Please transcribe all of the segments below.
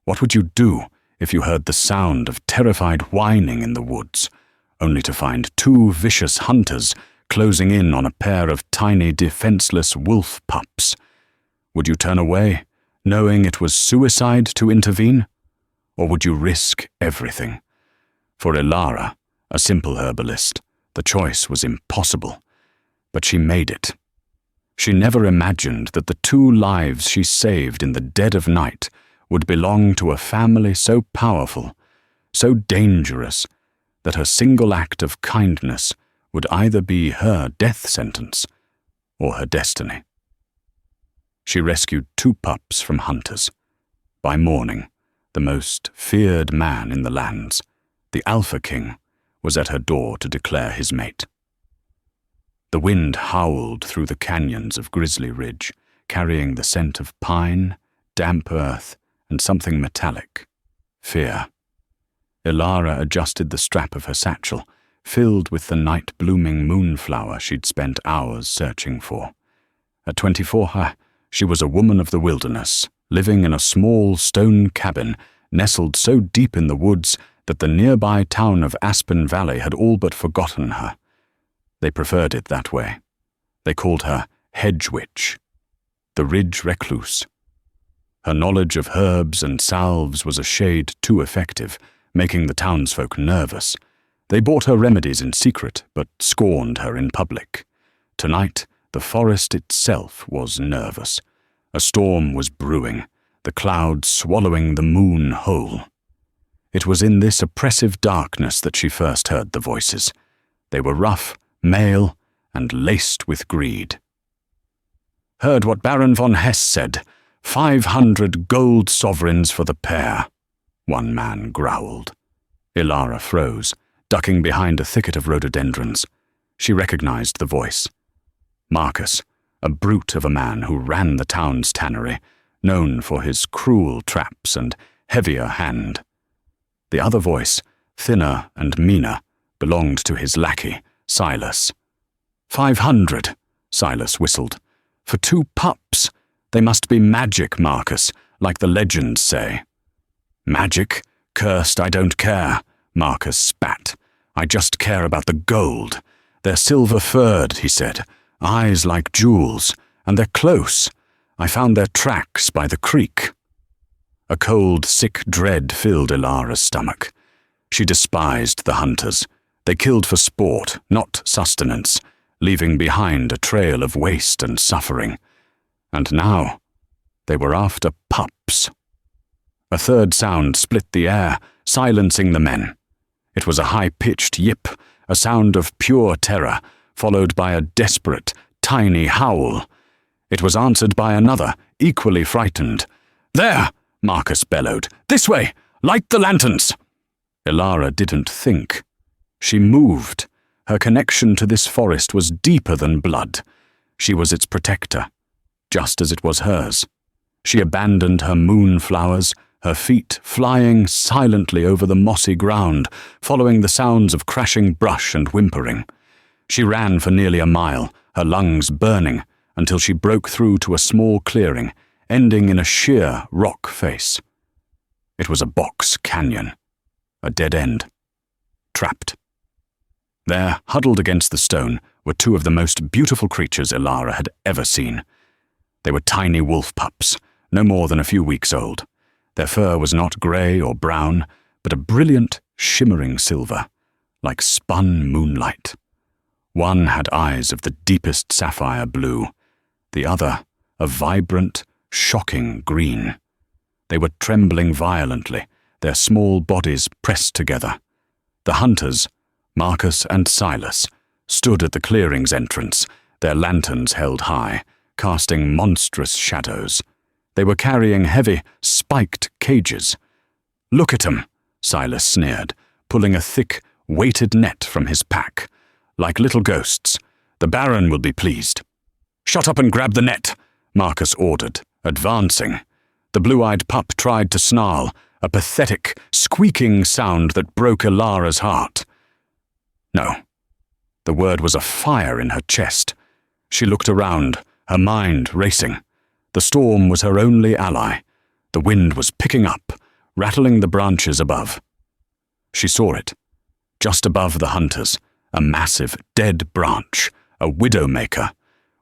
What would you do if you heard the sound of terrified whining in the woods, only to find two vicious hunters closing in on a pair of tiny, defenseless wolf pups? Would you turn away, knowing it was suicide to intervene? Or would you risk everything? For Ilara, a simple herbalist, the choice was impossible, but she made it. She never imagined that the two lives she saved in the dead of night would belong to a family so powerful, so dangerous, that her single act of kindness would either be her death sentence or her destiny. She rescued two pups from hunters. By morning, the most feared man in the lands, the Alpha King, was at her door to declare his mate. The wind howled through the canyons of Grizzly Ridge, carrying the scent of pine, damp earth, and something metallic: fear. Ilara adjusted the strap of her satchel, filled with the night-blooming moonflower she'd spent hours searching for. At 24, she was a woman of the wilderness, living in a small stone cabin nestled so deep in the woods that the nearby town of Aspen Valley had all but forgotten her. They preferred it that way. They called her Hedge Witch, the Ridge Recluse. Her knowledge of herbs and salves was a shade too effective, making the townsfolk nervous. They bought her remedies in secret, but scorned her in public. Tonight, the forest itself was nervous. A storm was brewing, the clouds swallowing the moon whole. It was in this oppressive darkness that she first heard the voices. They were rough, male, and laced with greed. "Heard what Baron von Hess said. 500 gold sovereigns for the pair," one man growled. Ilara froze, ducking behind a thicket of rhododendrons. She recognized the voice. Marcus, a brute of a man who ran the town's tannery, known for his cruel traps and heavier hand. The other voice, thinner and meaner, belonged to his lackey, Silas. 500, Silas whistled. "For two pups. They must be magic, Marcus, like the legends say." "Magic? Cursed, I don't care," Marcus spat. "I just care about the gold. They're silver-furred," he said, "eyes like jewels, and they're close. I found their tracks by the creek." A cold, sick dread filled Ilara's stomach. She despised the hunters. They killed for sport, not sustenance, leaving behind a trail of waste and suffering. And now, they were after pups. A third sound split the air, silencing the men. It was a high-pitched yip, a sound of pure terror, followed by a desperate, tiny howl. It was answered by another, equally frightened. "There!" Marcus bellowed. "This way! Light the lanterns!" Ilara didn't think. She moved. Her connection to this forest was deeper than blood. She was its protector, just as it was hers. She abandoned her moonflowers, her feet flying silently over the mossy ground, following the sounds of crashing brush and whimpering. She ran for nearly a mile, her lungs burning, until she broke through to a small clearing, ending in a sheer rock face. It was a box canyon, a dead end. Trapped. There, huddled against the stone, were two of the most beautiful creatures Ilara had ever seen. They were tiny wolf pups, no more than a few weeks old. Their fur was not grey or brown, but a brilliant, shimmering silver, like spun moonlight. One had eyes of the deepest sapphire blue, the other a vibrant, shocking green. They were trembling violently, their small bodies pressed together. The hunters, Marcus and Silas, stood at the clearing's entrance, their lanterns held high, casting monstrous shadows. They were carrying heavy, spiked cages. "Look at 'em," Silas sneered, pulling a thick, weighted net from his pack. "Like little ghosts. The Baron will be pleased." "Shut up and grab the net," Marcus ordered, advancing. The blue-eyed pup tried to snarl, a pathetic, squeaking sound that broke Ilara's heart. No. The word was a fire in her chest. She looked around, her mind racing. The storm was her only ally. The wind was picking up, rattling the branches above. She saw it. Just above the hunters, a massive, dead branch, a widowmaker,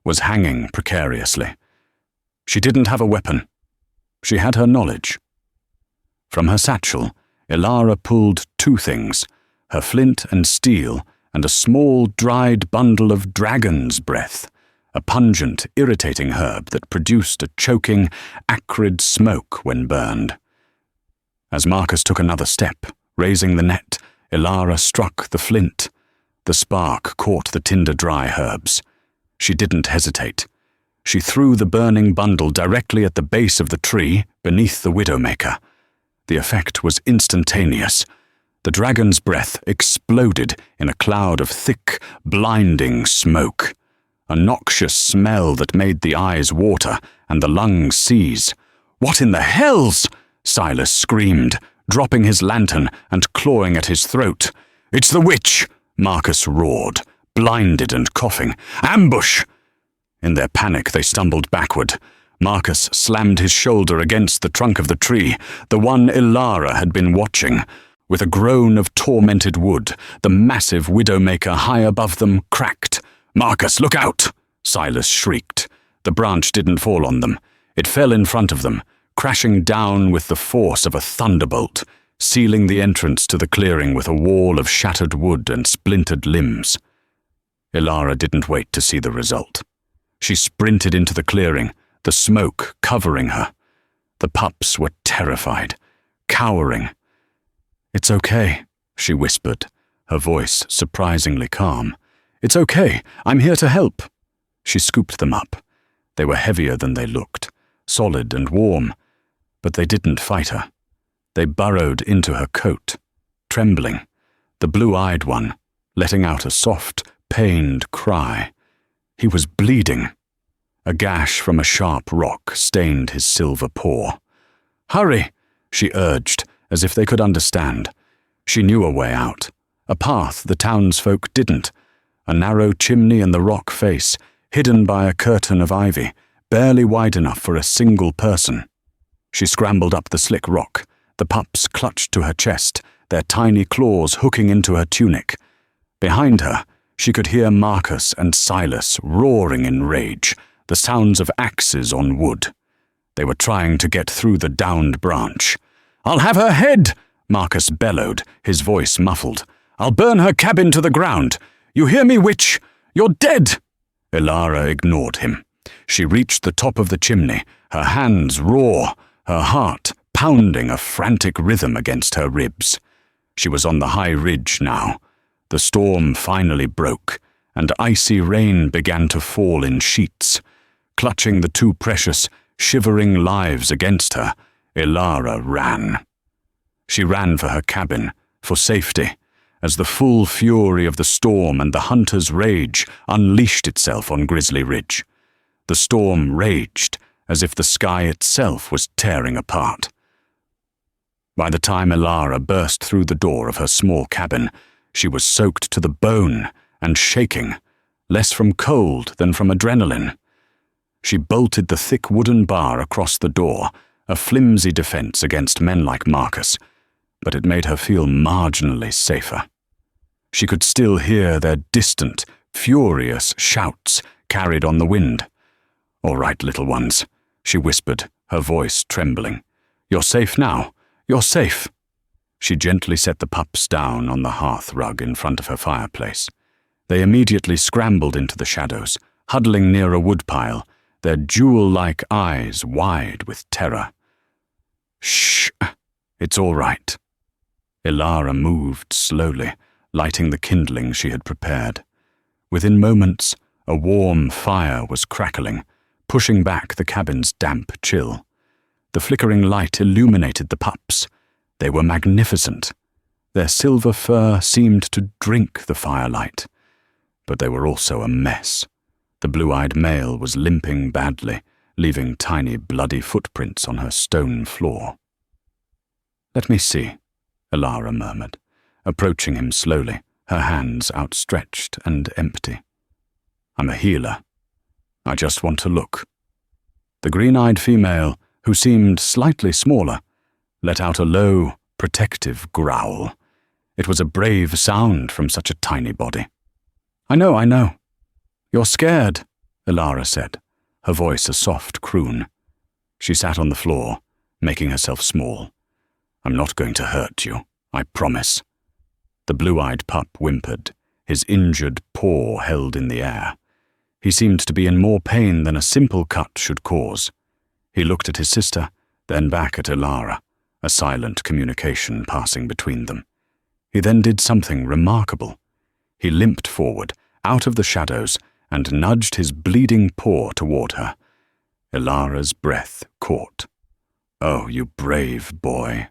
was hanging precariously. She didn't have a weapon. She had her knowledge. From her satchel, Ilara pulled two things, her flint and steel, and a small, dried bundle of dragon's breath, a pungent, irritating herb that produced a choking, acrid smoke when burned. As Marcus took another step, raising the net, Ilara struck the flint. The spark caught the tinder-dry herbs. She didn't hesitate. She threw the burning bundle directly at the base of the tree beneath the widowmaker. The effect was instantaneous. The dragon's breath exploded in a cloud of thick, blinding smoke. A noxious smell that made the eyes water and the lungs seize. "What in the hells?" Silas screamed, dropping his lantern and clawing at his throat. "It's the witch!" Marcus roared, blinded and coughing. "Ambush!" In their panic, they stumbled backward. Marcus slammed his shoulder against the trunk of the tree, the one Ilara had been watching. With a groan of tormented wood, the massive widowmaker high above them cracked. "Marcus, look out!" Silas shrieked. The branch didn't fall on them. It fell in front of them, crashing down with the force of a thunderbolt, sealing the entrance to the clearing with a wall of shattered wood and splintered limbs. Ilara didn't wait to see the result. She sprinted into the clearing, the smoke covering her. The pups were terrified, cowering. "It's okay," she whispered, her voice surprisingly calm. "It's okay, I'm here to help." She scooped them up. They were heavier than they looked, solid and warm, but they didn't fight her. They burrowed into her coat, trembling, the blue-eyed one, letting out a soft, pained cry. He was bleeding. A gash from a sharp rock stained his silver paw. "Hurry," she urged, as if they could understand. She knew a way out, a path the townsfolk didn't, a narrow chimney in the rock face, hidden by a curtain of ivy, barely wide enough for a single person. She scrambled up the slick rock. The pups clutched to her chest, their tiny claws hooking into her tunic. Behind her, she could hear Marcus and Silas roaring in rage, the sounds of axes on wood. They were trying to get through the downed branch. "I'll have her head!" Marcus bellowed, his voice muffled. "I'll burn her cabin to the ground! You hear me, witch? You're dead!" Ilara ignored him. She reached the top of the chimney, her hands raw, her heart pounding a frantic rhythm against her ribs. She was on the high ridge now. The storm finally broke, and icy rain began to fall in sheets. Clutching the two precious, shivering lives against her, Ilara ran. She ran for her cabin, for safety, as the full fury of the storm and the hunter's rage unleashed itself on Grizzly Ridge. The storm raged, as if the sky itself was tearing apart. By the time Ilara burst through the door of her small cabin, she was soaked to the bone and shaking, less from cold than from adrenaline. She bolted the thick wooden bar across the door, a flimsy defense against men like Marcus, but it made her feel marginally safer. She could still hear their distant, furious shouts carried on the wind. "All right, little ones," she whispered, her voice trembling. "You're safe now. You're safe." She gently set the pups down on the hearth rug in front of her fireplace. They immediately scrambled into the shadows, huddling near a woodpile, their jewel-like eyes wide with terror. "Shh, it's all right." Ilara moved slowly, lighting the kindling she had prepared. Within moments, a warm fire was crackling, pushing back the cabin's damp chill. The flickering light illuminated the pups. They were magnificent. Their silver fur seemed to drink the firelight. But they were also a mess. The blue-eyed male was limping badly, leaving tiny bloody footprints on her stone floor. "Let me see," Ilara murmured, approaching him slowly, her hands outstretched and empty. "I'm a healer. I just want to look." The green-eyed female, who seemed slightly smaller, let out a low, protective growl. It was a brave sound from such a tiny body. I know. You're scared, Elara said, her voice a soft croon. She sat on the floor, making herself small. I'm not going to hurt you, I promise. The blue-eyed pup whimpered, his injured paw held in the air. He seemed to be in more pain than a simple cut should cause. He looked at his sister, then back at Elara, a silent communication passing between them. He then did something remarkable. He limped forward, out of the shadows, and nudged his bleeding paw toward her. Elara's breath caught. Oh, you brave boy.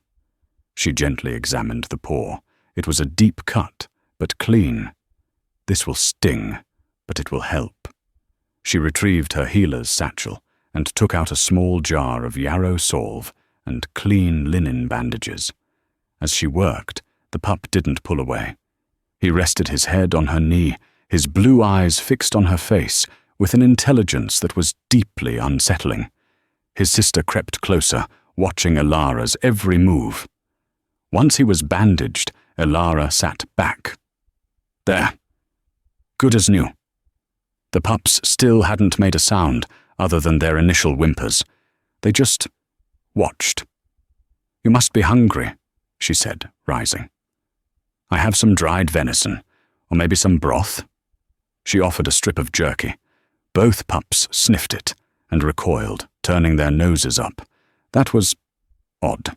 She gently examined the paw. It was a deep cut, but clean. This will sting, but it will help. She retrieved her healer's satchel and took out a small jar of yarrow salve and clean linen bandages. As she worked, the pup didn't pull away. He rested his head on her knee, his blue eyes fixed on her face, with an intelligence that was deeply unsettling. His sister crept closer, watching Elara's every move. Once he was bandaged, Elara sat back. There. Good as new. The pups still hadn't made a sound other than their initial whimpers. They just watched. You must be hungry, she said, rising. I have some dried venison, or maybe some broth. She offered a strip of jerky. Both pups sniffed it and recoiled, turning their noses up. That was odd.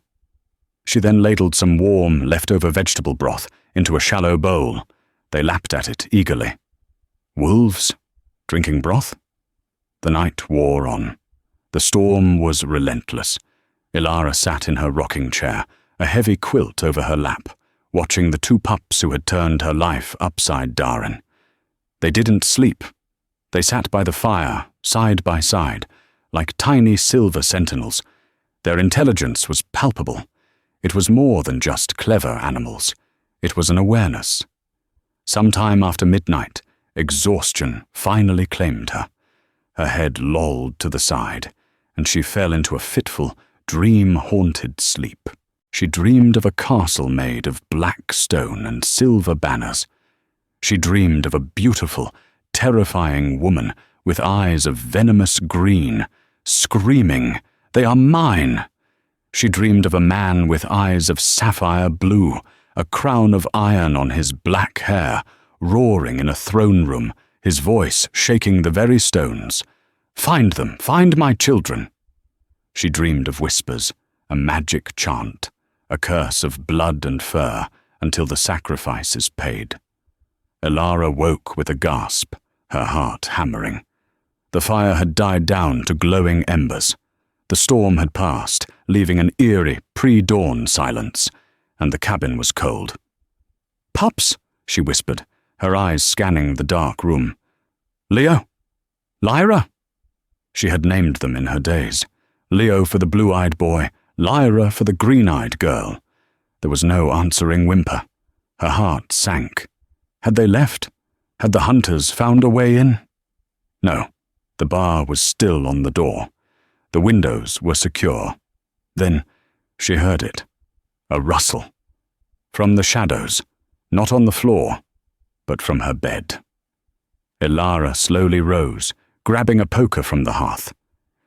She then ladled some warm, leftover vegetable broth into a shallow bowl. They lapped at it eagerly. Wolves? Drinking broth? The night wore on. The storm was relentless. Elara sat in her rocking chair, a heavy quilt over her lap, watching the two pups who had turned her life upside down. They didn't sleep. They sat by the fire, side by side, like tiny silver sentinels. Their intelligence was palpable. It was more than just clever animals. It was an awareness. Sometime after midnight, exhaustion finally claimed her. Her head lolled to the side, and she fell into a fitful, dream-haunted sleep. She dreamed of a castle made of black stone and silver banners. She dreamed of a beautiful, terrifying woman with eyes of venomous green, screaming, "They are mine!" She dreamed of a man with eyes of sapphire blue, a crown of iron on his black hair, roaring in a throne room, his voice shaking the very stones. "Find them! Find my children!" She dreamed of whispers, a magic chant, a curse of blood and fur until the sacrifice is paid. Elara woke with a gasp, her heart hammering. The fire had died down to glowing embers. The storm had passed, leaving an eerie, pre-dawn silence, and the cabin was cold. "Pups," she whispered, her eyes scanning the dark room. "Leo? Lyra?" She had named them in her days. Leo for the blue-eyed boy, Lyra for the green-eyed girl. There was no answering whimper. Her heart sank. Had they left? Had the hunters found a way in? No, the bar was still on the door. The windows were secure. Then she heard it. A rustle. From the shadows, not on the floor, but from her bed. Elara slowly rose, grabbing a poker from the hearth.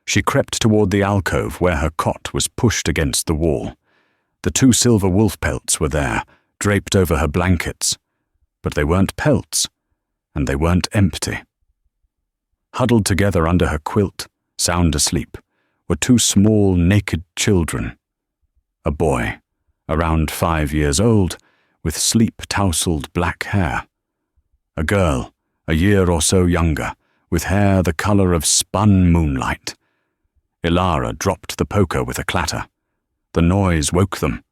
She crept toward the alcove where her cot was pushed against the wall. The 2 silver wolf pelts were there, draped over her blankets. But they weren't pelts, and they weren't empty. Huddled together under her quilt, sound asleep, were 2 small, naked children. A boy, around 5 years old, with sleep-tousled black hair. A girl, a year or so younger, with hair the color of spun moonlight. Elara dropped the poker with a clatter. The noise woke them.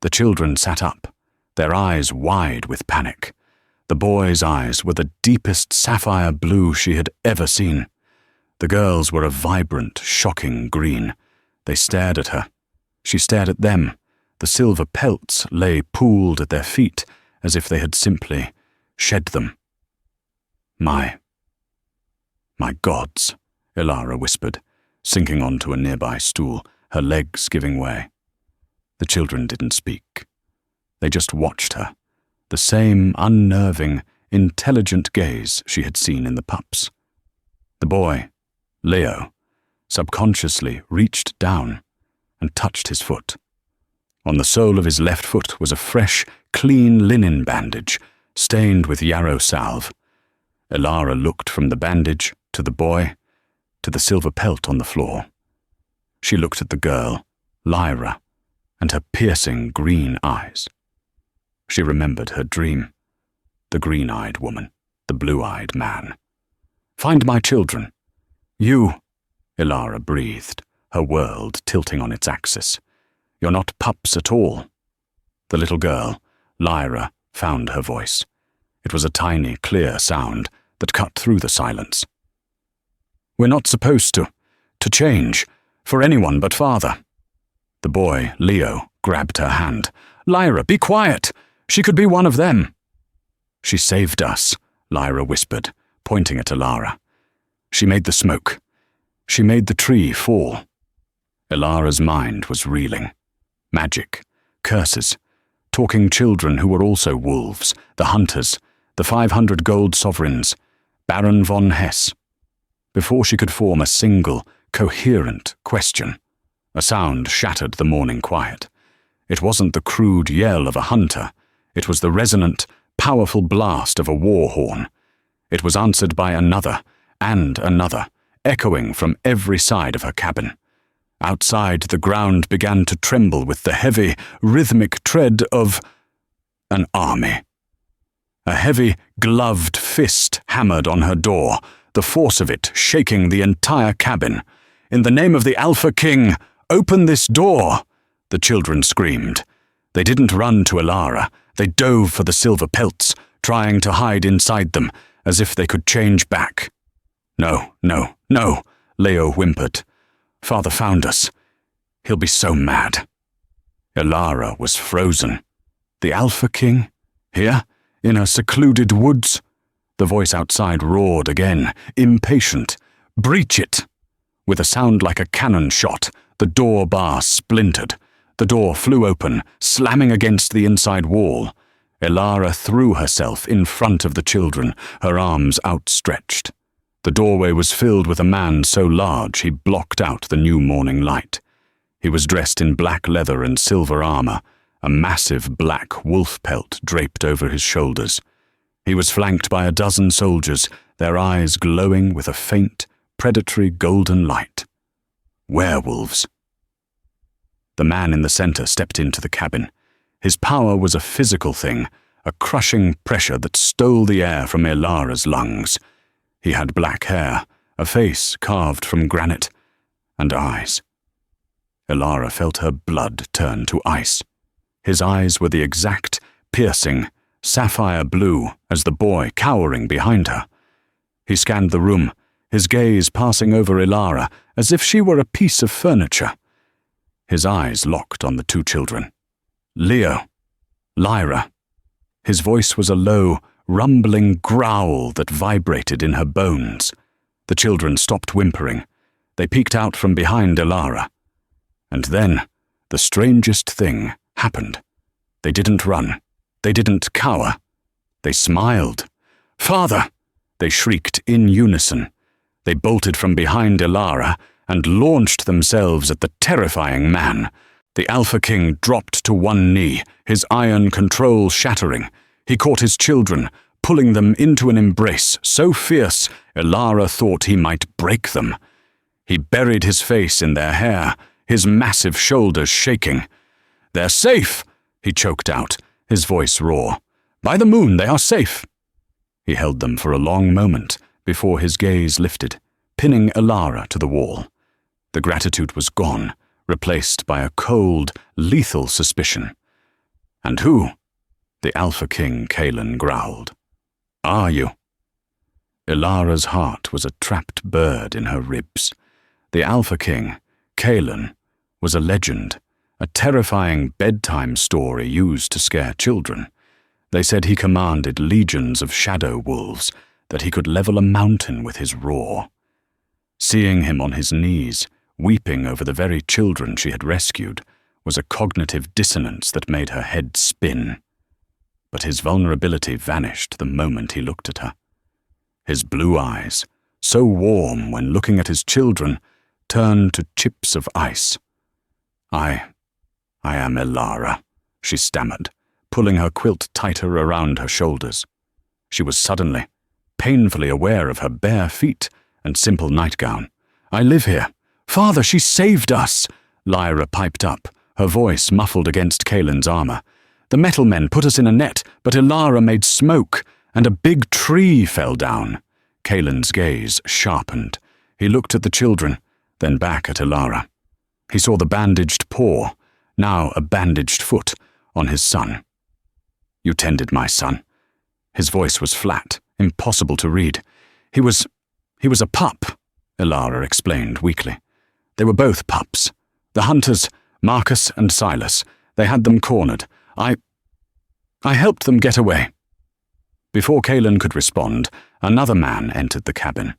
The children sat up, their eyes wide with panic. The boy's eyes were the deepest sapphire blue she had ever seen. The girls were a vibrant, shocking green. They stared at her. She stared at them. The silver pelts lay pooled at their feet as if they had simply shed them. My gods," Elara whispered, sinking onto a nearby stool, her legs giving way. The children didn't speak. They just watched her, the same unnerving, intelligent gaze she had seen in the pups. The boy, Leo, subconsciously reached down and touched his foot. On the sole of his left foot was a fresh, clean linen bandage, stained with yarrow salve. Elara looked from the bandage to the boy, to the silver pelt on the floor. She looked at the girl, Lyra, and her piercing green eyes. She remembered her dream. The green-eyed woman, the blue-eyed man. "Find my children." "You," Elara breathed, her world tilting on its axis. "You're not pups at all." The little girl, Lyra, found her voice. It was a tiny, clear sound that cut through the silence. "We're not supposed to change, for anyone but Father." The boy, Leo, grabbed her hand. "Lyra, be quiet! She could be one of them." "She saved us," Lyra whispered, pointing at Elara. "She made the smoke. She made the tree fall." Elara's mind was reeling. Magic, curses, talking children who were also wolves, the hunters, the 500 gold sovereigns, Baron von Hesse. Before she could form a single, coherent question, a sound shattered the morning quiet. It wasn't the crude yell of a hunter. It was the resonant, powerful blast of a war horn. It was answered by another and another, echoing from every side of her cabin. Outside, the ground began to tremble with the heavy, rhythmic tread of an army. A heavy, gloved fist hammered on her door, the force of it shaking the entire cabin. "In the name of the Alpha King, open this door!" the children screamed. They didn't run to Elara. They dove for the silver pelts, trying to hide inside them, as if they could change back. "No, no, no," Leo whimpered. "Father found us. He'll be so mad." Elara was frozen. The Alpha King? Here? In a secluded woods? The voice outside roared again, impatient. "Breach it!" With a sound like a cannon shot, the door bar splintered. The door flew open, slamming against the inside wall. Elara threw herself in front of the children, her arms outstretched. The doorway was filled with a man so large he blocked out the new morning light. He was dressed in black leather and silver armor, a massive black wolf pelt draped over his shoulders. He was flanked by a dozen soldiers, their eyes glowing with a faint, predatory golden light. Werewolves. The man in the center stepped into the cabin. His power was a physical thing, a crushing pressure that stole the air from Elara's lungs. He had black hair, a face carved from granite, and eyes. Elara felt her blood turn to ice. His eyes were the exact, piercing, sapphire blue as the boy cowering behind her. He scanned the room, his gaze passing over Elara as if she were a piece of furniture. His eyes locked on the two children. "Leo. Lyra." His voice was a low, rumbling growl that vibrated in her bones. The children stopped whimpering. They peeked out from behind Elara. And then, the strangest thing happened. They didn't run. They didn't cower. They smiled. "Father!" they shrieked in unison. They bolted from behind Elara and launched themselves at the terrifying man. The Alpha King dropped to one knee, his iron control shattering. He caught his children, pulling them into an embrace so fierce Elara thought he might break them. He buried his face in their hair, his massive shoulders shaking. "They're safe!" he choked out, his voice raw. "By the moon, they are safe!" He held them for a long moment before his gaze lifted, pinning Elara to the wall. The gratitude was gone, replaced by a cold, lethal suspicion. "And who?" the Alpha King Kalen growled. "Are you?" Elara's heart was a trapped bird in her ribs. The Alpha King, Kalen, was a legend, a terrifying bedtime story used to scare children. They said he commanded legions of shadow wolves, that he could level a mountain with his roar. Seeing him on his knees, weeping over the very children she had rescued, was a cognitive dissonance that made her head spin. But his vulnerability vanished the moment he looked at her. His blue eyes, so warm when looking at his children, turned to chips of ice. I am Elara," she stammered, pulling her quilt tighter around her shoulders. She was suddenly, painfully aware of her bare feet and simple nightgown. "I live here. Father, she saved us!" Lyra piped up, her voice muffled against Kaelin's armor. "The metal men put us in a net, but Elara made smoke, and a big tree fell down." Kaelin's gaze sharpened. He looked at the children, then back at Elara. He saw the bandaged paw, now a bandaged foot, on his son. "You tended my son." His voice was flat, impossible to read. He was a pup," Elara explained weakly. "They were both pups. The hunters, Marcus and Silas. They had them cornered. I helped them get away." Before Kaelin could respond, another man entered the cabin.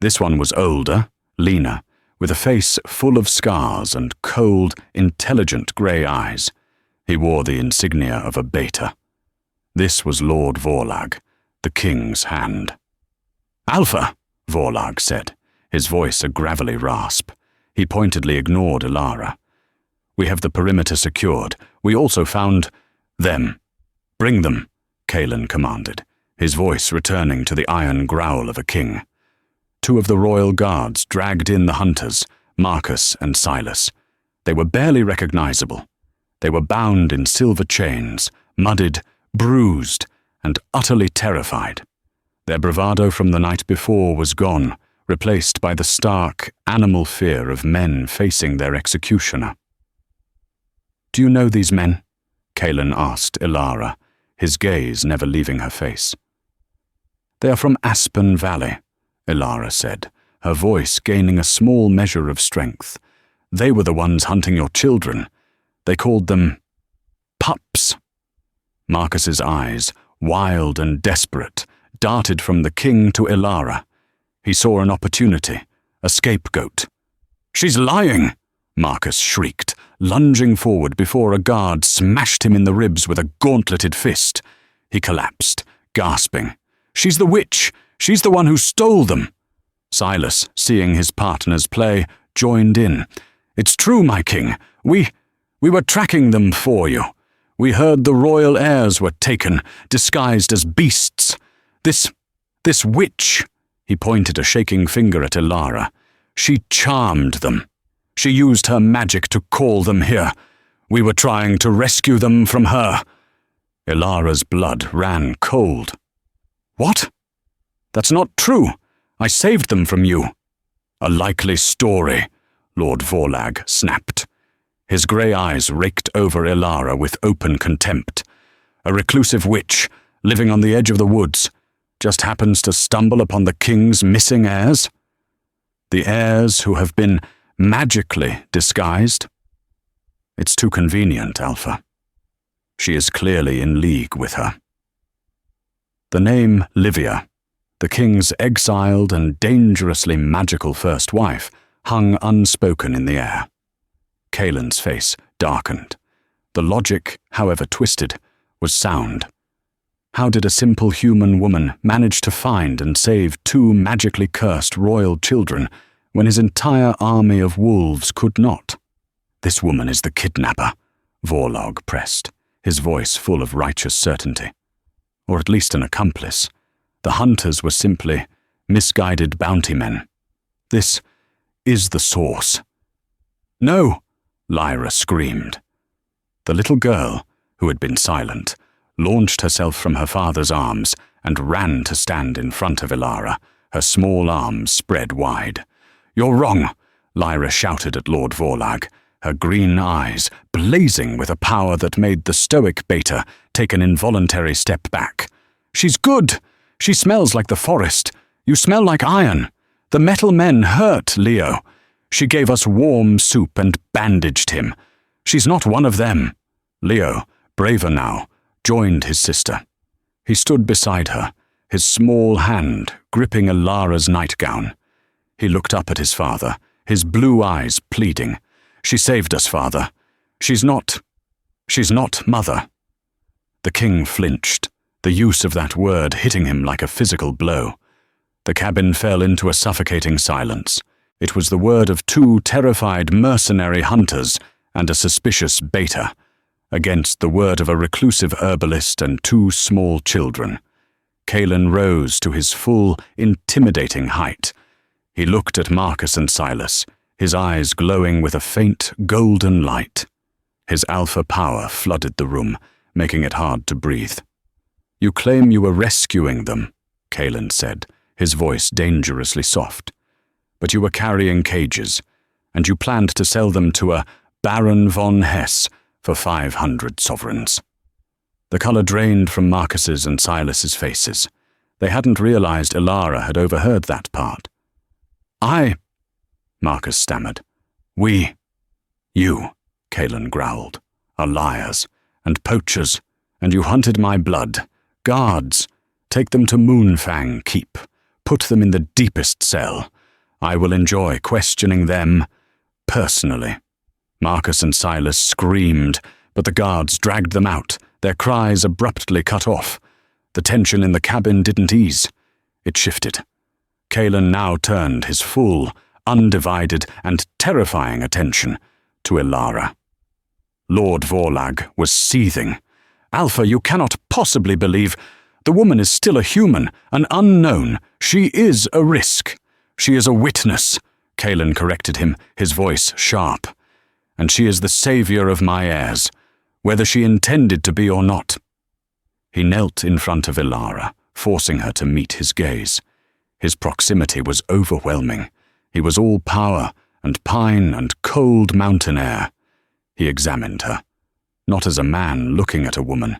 This one was older, leaner, with a face full of scars and cold, intelligent grey eyes. He wore the insignia of a beta. This was Lord Vorlag, the king's hand. "Alpha," Vorlag said, his voice a gravelly rasp. He pointedly ignored Elara. "We have the perimeter secured. We also found them. Bring them," Kaelin commanded, his voice returning to the iron growl of a king. Two of the royal guards dragged in the hunters, Marcus and Silas. They were barely recognizable. They were bound in silver chains, muddied, bruised, and utterly terrified. Their bravado from the night before was gone, replaced by the stark, animal fear of men facing their executioner. "Do you know these men?" Kaelin asked Elara, his gaze never leaving her face. "They are from Aspen Valley," Elara said, her voice gaining a small measure of strength. "They were the ones hunting your children. They called them Pups." Marcus's eyes, wild and desperate, darted from the king to Elara. He saw an opportunity, a scapegoat. "She's lying!" Marcus shrieked, lunging forward before a guard smashed him in the ribs with a gauntleted fist. He collapsed, gasping. "She's the witch! She's the one who stole them!" Silas, seeing his partner's play, joined in. "It's true, my king. We were tracking them for you. We heard the royal heirs were taken, disguised as beasts. This witch," he pointed a shaking finger at Elara, "she charmed them. She used her magic to call them here. We were trying to rescue them from her." Elara's blood ran cold. "What? That's not true. I saved them from you." "A likely story," Lord Vorlag snapped. His grey eyes raked over Elara with open contempt. "A reclusive witch, living on the edge of the woods, just happens to stumble upon the king's missing heirs? The heirs who have been magically disguised? It's too convenient, Alpha. She is clearly in league with her." The name Livia, the king's exiled and dangerously magical first wife, hung unspoken in the air. Kaelin's face darkened. The logic, however twisted, was sound. How did a simple human woman manage to find and save two magically cursed royal children when his entire army of wolves could not? "This woman is the kidnapper," Vorlag pressed, his voice full of righteous certainty. "Or at least an accomplice. The hunters were simply misguided bounty men. This is the source." "No!" Lyra screamed. The little girl, who had been silent, launched herself from her father's arms and ran to stand in front of Elara, her small arms spread wide. "You're wrong!" Lyra shouted at Lord Vorlag, her green eyes blazing with a power that made the stoic beta take an involuntary step back. "She's good! She smells like the forest. You smell like iron. The metal men hurt Leo. She gave us warm soup and bandaged him. She's not one of them." Leo, braver now, joined his sister. He stood beside her, his small hand gripping Elara's nightgown. He looked up at his father, his blue eyes pleading. "She saved us, father. She's not mother." The king flinched, the use of that word hitting him like a physical blow. The cabin fell into a suffocating silence. It was the word of two terrified mercenary hunters and a suspicious beta, against the word of a reclusive herbalist and two small children. Caelan rose to his full, intimidating height. He looked at Marcus and Silas, his eyes glowing with a faint, golden light. His alpha power flooded the room, making it hard to breathe. "You claim you were rescuing them," Caelan said, his voice dangerously soft. "But you were carrying cages, and you planned to sell them to a Baron von Hesse for 500 sovereigns. The color drained from Marcus's and Silas's faces. They hadn't realized Ilara had overheard that part. Marcus stammered. You, Caelan growled, are liars and poachers, and you hunted my blood. Guards, take them to Moonfang Keep. Put them in the deepest cell. I will enjoy questioning them personally." Marcus and Silas screamed, but the guards dragged them out, their cries abruptly cut off. The tension in the cabin didn't ease. It shifted. Caelan now turned his full, undivided, and terrifying attention to Ilara. Lord Vorlag was seething. "Alpha, you cannot possibly believe. The woman is still a human, an unknown. She is a risk. She is a witness," Caelan corrected him, his voice sharp. "And she is the savior of my heirs, whether she intended to be or not." He knelt in front of Ilara, forcing her to meet his gaze. His proximity was overwhelming. He was all power and pine and cold mountain air. He examined her, not as a man looking at a woman,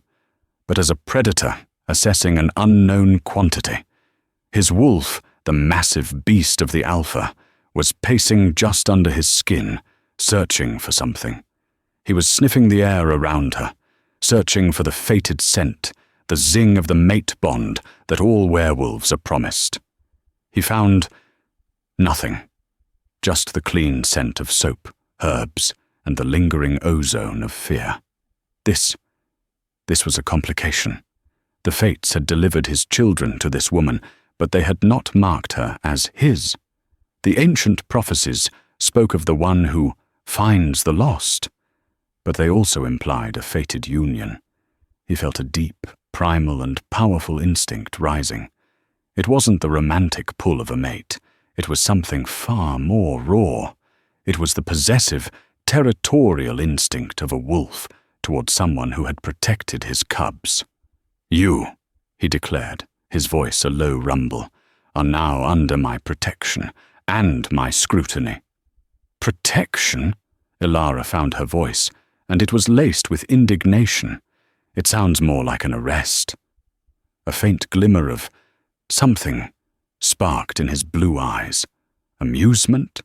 but as a predator assessing an unknown quantity. His wolf, the massive beast of the Alpha, was pacing just under his skin, searching for something. He was sniffing the air around her, searching for the fated scent, the zing of the mate bond that all werewolves are promised. He found nothing, just the clean scent of soap, herbs, and the lingering ozone of fear. This was a complication. The fates had delivered his children to this woman, but they had not marked her as his. The ancient prophecies spoke of the one who finds the lost, but they also implied a fated union. He felt a deep, primal and powerful instinct rising. It wasn't the romantic pull of a mate. It was something far more raw. It was the possessive, territorial instinct of a wolf toward someone who had protected his cubs. "You," he declared, his voice a low rumble, "are now under my protection and my scrutiny." "Protection?" Ilara found her voice, and it was laced with indignation. "It sounds more like an arrest." A faint glimmer of something sparked in his blue eyes. Amusement?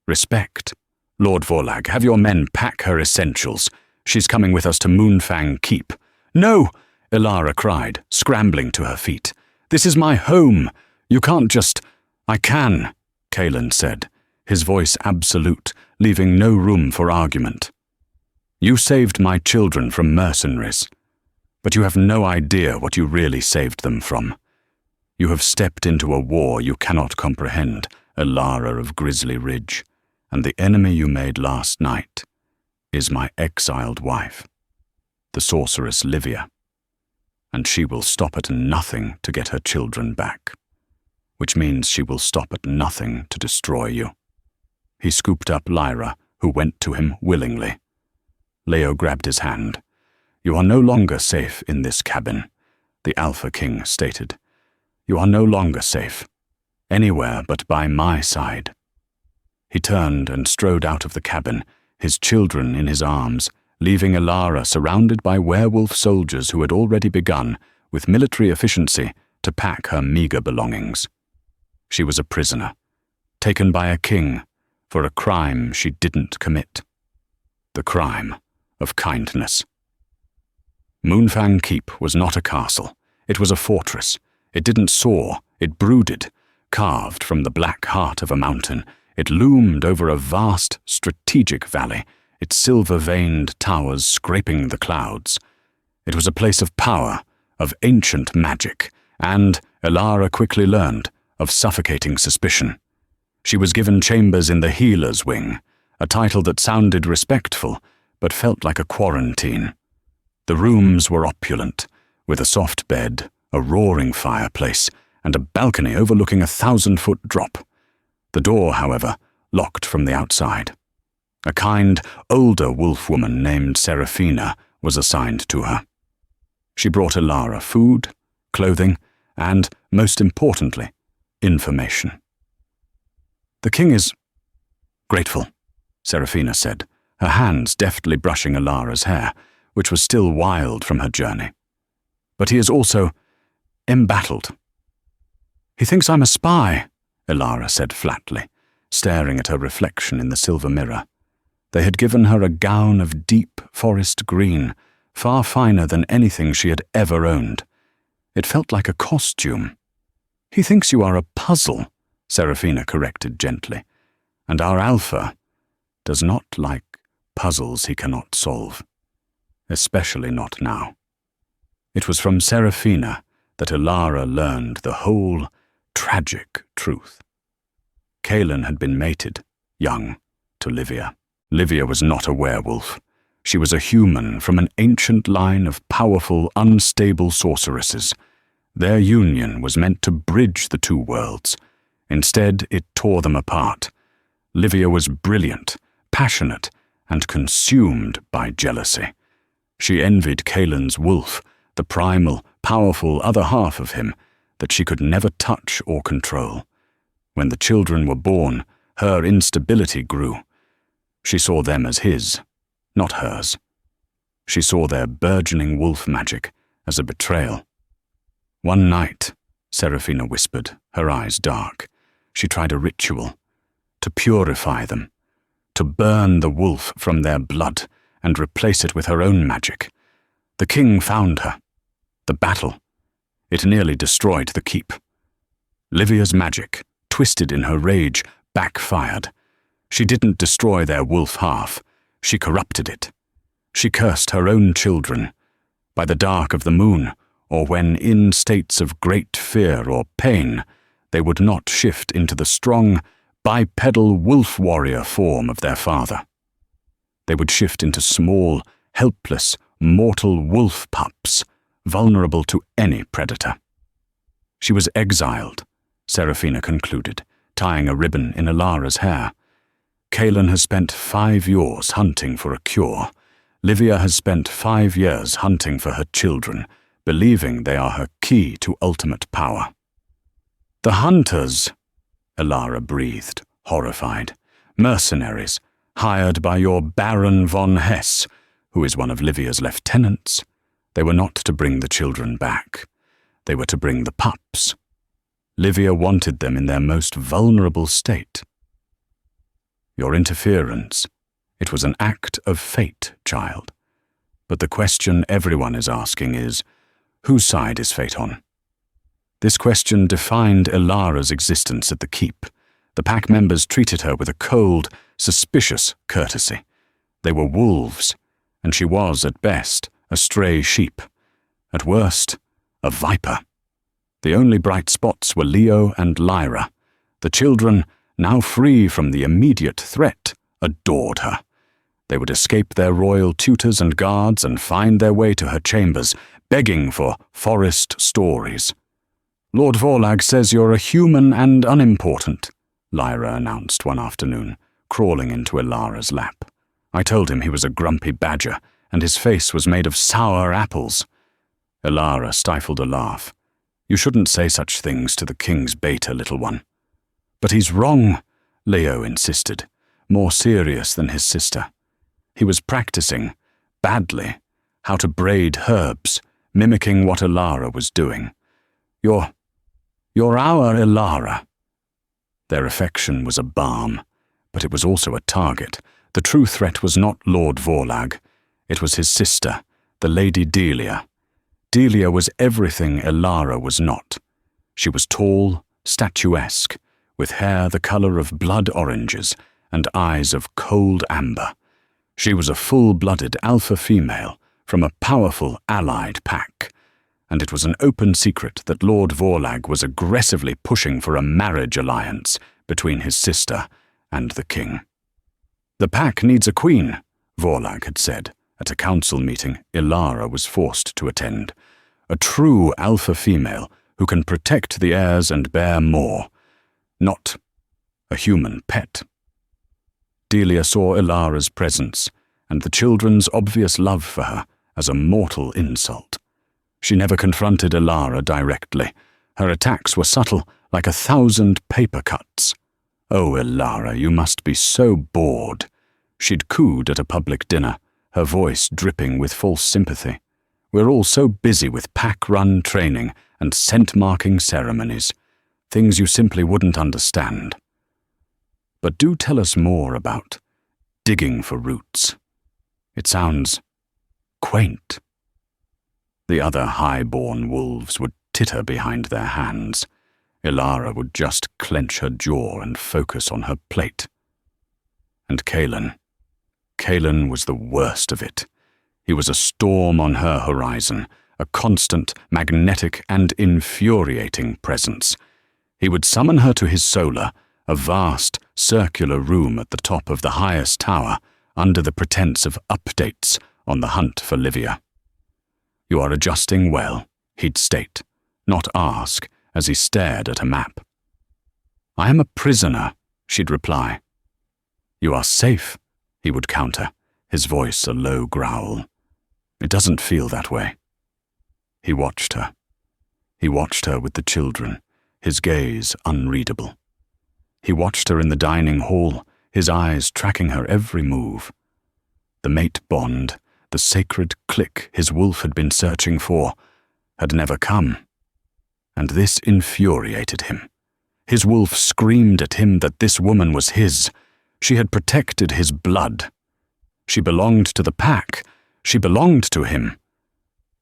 Respect? "Lord Vorlag, have your men pack her essentials. She's coming with us to Moonfang Keep." "No!" Ilara cried, scrambling to her feet. "This is my home. You can't just—" "I can," Caelan said, his voice absolute, leaving no room for argument. "You saved my children from mercenaries, but you have no idea what you really saved them from. You have stepped into a war you cannot comprehend, Ilara of Grizzly Ridge, and the enemy you made last night is my exiled wife, the sorceress Livia, and she will stop at nothing to get her children back, which means she will stop at nothing to destroy you." He scooped up Lyra, who went to him willingly. Leo grabbed his hand. "You are no longer safe in this cabin," the Alpha King stated. "You are no longer safe, anywhere but by my side." He turned and strode out of the cabin, his children in his arms, leaving Ilara surrounded by werewolf soldiers who had already begun, with military efficiency, to pack her meager belongings. She was a prisoner, taken by a king for a crime she didn't commit. The crime of kindness. Moonfang Keep was not a castle. It was a fortress. It didn't soar, it brooded. Carved from the black heart of a mountain, it loomed over a vast, strategic valley, its silver-veined towers scraping the clouds. It was a place of power, of ancient magic, and, Elara quickly learned, of suffocating suspicion. She was given chambers in the healer's wing, a title that sounded respectful, but felt like a quarantine. The rooms were opulent, with a soft bed, a roaring fireplace, and a balcony overlooking a 1,000-foot drop. The door, however, locked from the outside. A kind, older wolf woman named Seraphina was assigned to her. She brought Elara food, clothing, and, most importantly, information. "The king is grateful," Seraphina said, her hands deftly brushing Elara's hair, which was still wild from her journey. "But he is also embattled." "He thinks I'm a spy," Elara said flatly, staring at her reflection in the silver mirror. They had given her a gown of deep forest green, far finer than anything she had ever owned. It felt like a costume. "He thinks you are a puzzle," Seraphina corrected gently, "and our alpha does not like puzzles he cannot solve, especially not now." It was from Seraphina that Elara learned the whole tragic truth. Kaelin had been mated, young, to Livia. Livia was not a werewolf. She was a human from an ancient line of powerful, unstable sorceresses. Their union was meant to bridge the two worlds. Instead, it tore them apart. Livia was brilliant, passionate, and consumed by jealousy. She envied Kaelin's wolf, the primal, powerful other half of him, that she could never touch or control. When the children were born, her instability grew. She saw them as his, not hers. She saw their burgeoning wolf magic as a betrayal. One night, Seraphina whispered, her eyes dark, she tried a ritual, to purify them, to burn the wolf from their blood and replace it with her own magic. The king found her. The battle. It nearly destroyed the keep. Livia's magic, twisted in her rage, backfired. She didn't destroy their wolf half. She corrupted it. She cursed her own children. By the dark of the moon, or when in states of great fear or pain, they would not shift into the strong, bipedal wolf warrior form of their father. They would shift into small, helpless, mortal wolf pups, vulnerable to any predator. She was exiled, Seraphina concluded, tying a ribbon in Elara's hair. Kaelin has spent 5 years hunting for a cure. Livia has spent 5 years hunting for her children, believing they are her key to ultimate power. "The hunters," Elara breathed, horrified. "Mercenaries, hired by your Baron von Hesse, who is one of Livia's lieutenants. They were not to bring the children back. They were to bring the pups. Livia wanted them in their most vulnerable state. Your interference, it was an act of fate, child. But the question everyone is asking is, whose side is fate on?" This question defined Elara's existence at the keep. The pack members treated her with a cold, suspicious courtesy. They were wolves, and she was, at best, a stray sheep. At worst, a viper. The only bright spots were Leo and Lyra. The children, now free from the immediate threat, adored her. They would escape their royal tutors and guards and find their way to her chambers, begging for forest stories. "Lord Vorlag says you're a human and unimportant," Lyra announced one afternoon, crawling into Elara's lap. "I told him he was a grumpy badger, and his face was made of sour apples." Elara stifled a laugh. "You shouldn't say such things to the king's beta, little one." "But he's wrong," Leo insisted, more serious than his sister. He was practicing, badly, how to braid herbs, mimicking what Elara was doing. You're our Elara." Their affection was a balm, but it was also a target. The true threat was not Lord Vorlag. It was his sister, the Lady Delia. Delia was everything Elara was not. She was tall, statuesque, with hair the color of blood oranges and eyes of cold amber. She was a full-blooded alpha female from a powerful allied pack, and it was an open secret that Lord Vorlag was aggressively pushing for a marriage alliance between his sister and the king. "The pack needs a queen," Vorlag had said at a council meeting Ilara was forced to attend. "A true alpha female who can protect the heirs and bear more, not a human pet." Delia saw Ilara's presence and the children's obvious love for her as a mortal insult. She never confronted Ilara directly. Her attacks were subtle, like 1,000 paper cuts. "Oh, Ilara, you must be so bored." She'd cooed at a public dinner, her voice dripping with false sympathy. "We're all so busy with pack-run training and scent-marking ceremonies, things you simply wouldn't understand. But do tell us more about digging for roots. It sounds quaint." The other high-born wolves would titter behind their hands. Ilara would just clench her jaw and focus on her plate. And Kalen was the worst of it. He was a storm on her horizon, a constant, magnetic, and infuriating presence. He would summon her to his solar, a vast, circular room at the top of the highest tower, under the pretense of updates on the hunt for Livia. "You are adjusting well," he'd state, not ask, as he stared at a map. "I am a prisoner," she'd reply. "You are safe," he would counter, his voice a low growl. "It doesn't feel that way." He watched her. He watched her with the children, his gaze unreadable. He watched her in the dining hall, his eyes tracking her every move. The mate bond, the sacred click his wolf had been searching for, had never come. And this infuriated him. His wolf screamed at him that this woman was his. She had protected his blood. She belonged to the pack. She belonged to him.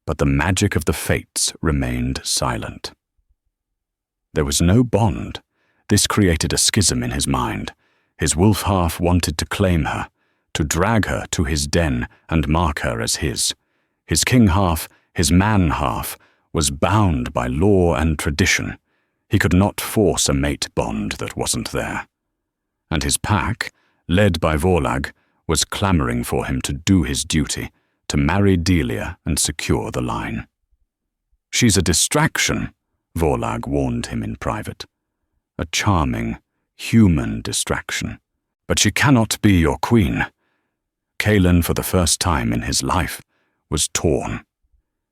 But the magic of the fates remained silent. There was no bond. This created a schism in his mind. His wolf half wanted to claim her, to drag her to his den and mark her as his. His king half, his man half, was bound by law and tradition. He could not force a mate bond that wasn't there. And his pack, led by Vorlag, was clamoring for him to do his duty, to marry Delia and secure the line. "She's a distraction," Vorlag warned him in private. "A charming, human distraction. But she cannot be your queen." Kalen, for the first time in his life, was torn.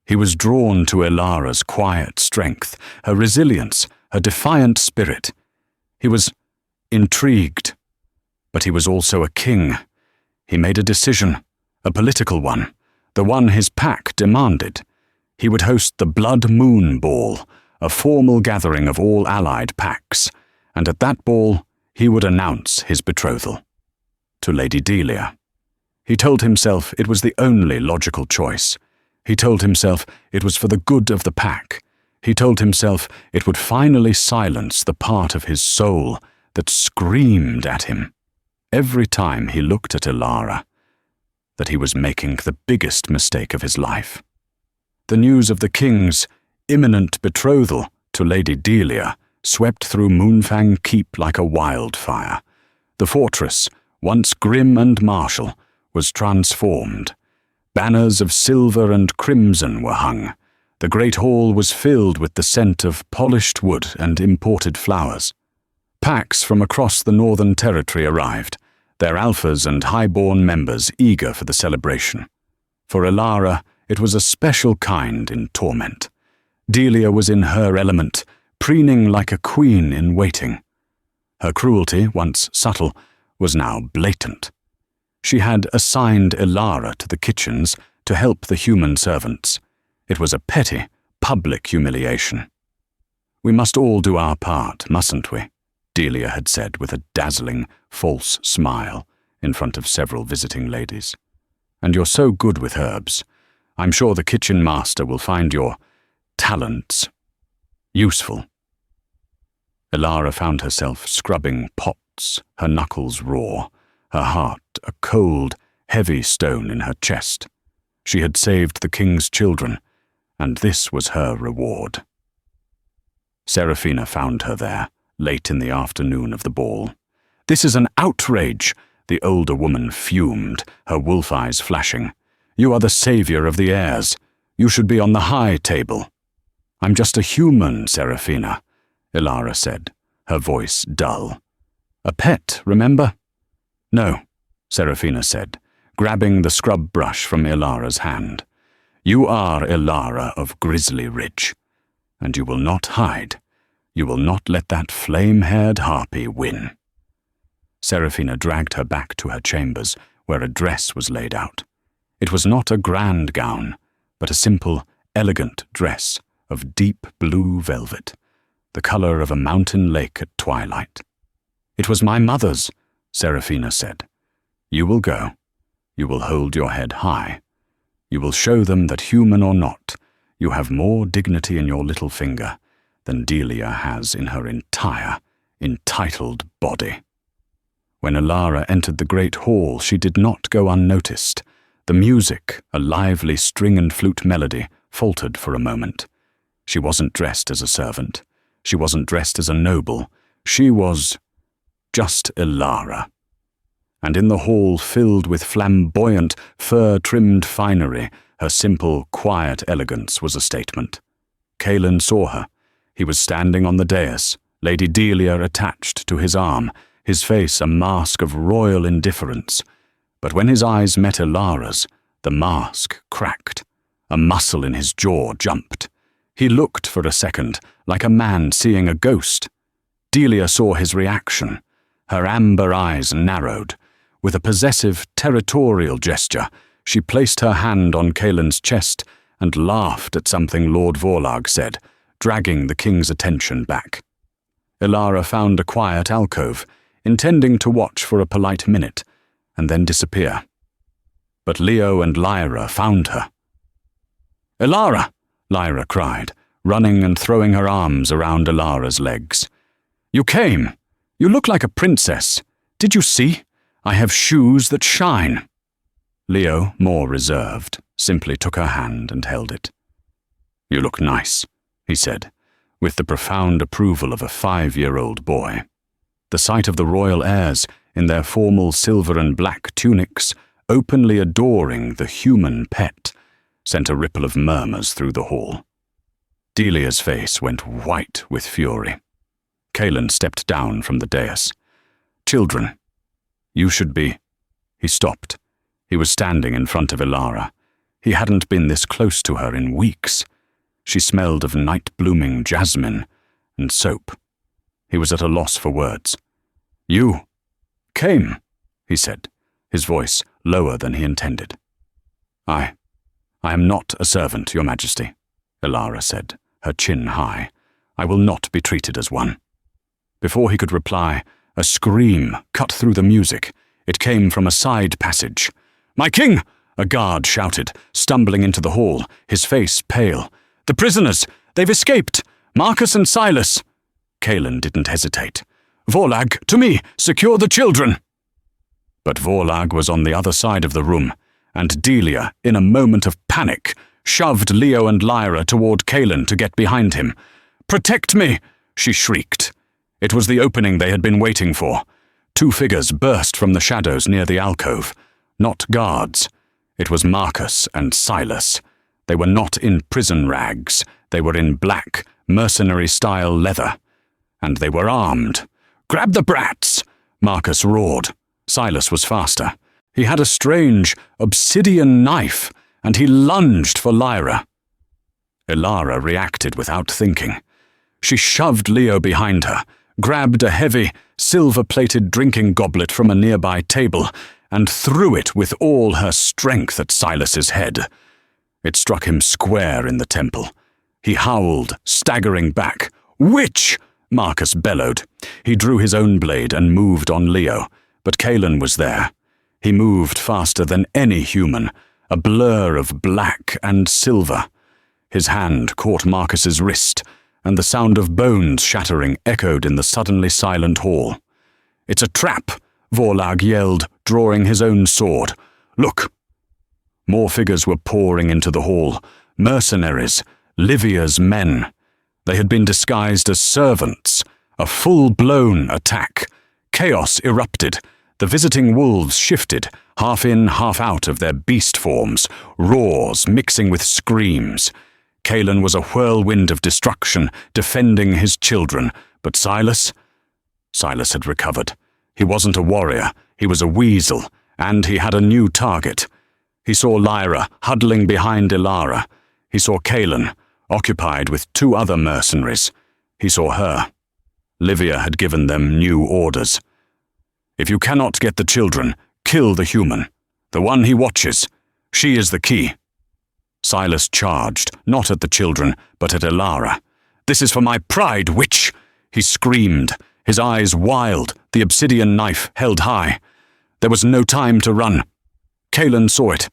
He was drawn to Ilara's quiet strength, her resilience, her defiant spirit. He was intrigued, but he was also a king. He made a decision, a political one, the one his pack demanded. He would host the Blood Moon Ball, a formal gathering of all allied packs, and at that ball he would announce his betrothal to Lady Delia. He told himself it was the only logical choice. He told himself it was for the good of the pack. He told himself it would finally silence the part of his soul that screamed at him every time he looked at Ilara, that he was making the biggest mistake of his life. The news of the king's imminent betrothal to Lady Delia swept through Moonfang Keep like a wildfire. The fortress, once grim and martial, was transformed. Banners of silver and crimson were hung. The great hall was filled with the scent of polished wood and imported flowers. Packs from across the Northern Territory arrived, their alphas and highborn members eager for the celebration. For Ilara, it was a special kind in torment. Delia was in her element, preening like a queen in waiting. Her cruelty, once subtle, was now blatant. She had assigned Ilara to the kitchens to help the human servants. It was a petty, public humiliation. "We must all do our part, mustn't we?" Delia had said with a dazzling, false smile in front of several visiting ladies. "And you're so good with herbs. I'm sure the kitchen master will find your talents useful." Ilara found herself scrubbing pots, her knuckles raw, her heart a cold, heavy stone in her chest. She had saved the king's children, and this was her reward. Seraphina found her there, late in the afternoon of the ball. "This is an outrage," the older woman fumed, her wolf eyes flashing. "You are the savior of the heirs. You should be on the high table." "I'm just a human, Seraphina," Ilara said, her voice dull. "A pet, remember?" "No," Seraphina said, grabbing the scrub brush from Ilara's hand. "You are Ilara of Grizzly Ridge, and you will not hide. You will not let that flame-haired harpy win." Seraphina dragged her back to her chambers, where a dress was laid out. It was not a grand gown, but a simple, elegant dress of deep blue velvet, the color of a mountain lake at twilight. "It was my mother's," Seraphina said. "You will go. You will hold your head high. You will show them that, human or not, you have more dignity in your little finger than Delia has in her entire, entitled body." When Ilara entered the great hall, she did not go unnoticed. The music, a lively string and flute melody, faltered for a moment. She wasn't dressed as a servant. She wasn't dressed as a noble. She was just Ilara. And in the hall filled with flamboyant, fur-trimmed finery, her simple, quiet elegance was a statement. Kaelin saw her. He was standing on the dais, Lady Delia attached to his arm, his face a mask of royal indifference. But when his eyes met Ilara's, the mask cracked. A muscle in his jaw jumped. He looked for a second, like a man seeing a ghost. Delia saw his reaction. Her amber eyes narrowed. With a possessive, territorial gesture, she placed her hand on Kaelin's chest and laughed at something Lord Vorlag said, dragging the king's attention back. Ilara found a quiet alcove, intending to watch for a polite minute, and then disappear. But Leo and Lyra found her. "Ilara!" Lyra cried, running and throwing her arms around Ilara's legs. "You came! You look like a princess. Did you see? I have shoes that shine." Leo, more reserved, simply took her hand and held it. "You look nice," he said, with the profound approval of a 5-year-old boy. The sight of the royal heirs, in their formal silver and black tunics, openly adoring the human pet, sent a ripple of murmurs through the hall. Delia's face went white with fury. Kaelin stepped down from the dais. "Children, you should be—" He stopped. He was standing in front of Ilara. He hadn't been this close to her in weeks. She smelled of night-blooming jasmine and soap. He was at a loss for words. "You came," he said, his voice lower than he intended. I am not a servant, Your Majesty," Ilara said, her chin high. "I will not be treated as one." Before he could reply, a scream cut through the music. It came from a side passage. "My king!" a guard shouted, stumbling into the hall, his face pale. "The prisoners! They've escaped! Marcus and Silas!" Kaelin didn't hesitate. "Vorlag, to me! Secure the children!" But Vorlag was on the other side of the room, and Delia, in a moment of panic, shoved Leo and Lyra toward Kaelin to get behind him. "Protect me!" she shrieked. It was the opening they had been waiting for. 2 figures burst from the shadows near the alcove. Not guards. It was Marcus and Silas. They were not in prison rags. They were in black, mercenary-style leather. And they were armed. "Grab the brats!" Marcus roared. Silas was faster. He had a strange, obsidian knife, and he lunged for Lyra. Ilara reacted without thinking. She shoved Leo behind her, grabbed a heavy, silver-plated drinking goblet from a nearby table, and threw it with all her strength at Silas's head. It struck him square in the temple. He howled, staggering back. "Witch!" Marcus bellowed. He drew his own blade and moved on Leo, but Kaelin was there. He moved faster than any human, a blur of black and silver. His hand caught Marcus's wrist, and the sound of bones shattering echoed in the suddenly silent hall. "It's a trap!" Vorlag yelled, drawing his own sword. Look!" More figures were pouring into the hall. Mercenaries, Livia's men. They had been disguised as servants. A full-blown attack. Chaos erupted. The visiting wolves shifted, half in, half out of their beast forms, roars mixing with screams. Calen was a whirlwind of destruction, defending his children. But Silas? Silas had recovered. He wasn't a warrior, he was a weasel, and he had a new target. He saw Lyra huddling behind Ilara. He saw Calen, occupied with 2 other mercenaries. He saw her. Livia had given them new orders. "If you cannot get the children, kill the human. The one he watches. She is the key." Silas charged, not at the children, but at Ilara. "This is for my pride, witch!" he screamed, his eyes wild, the obsidian knife held high. There was no time to run. Calen saw it.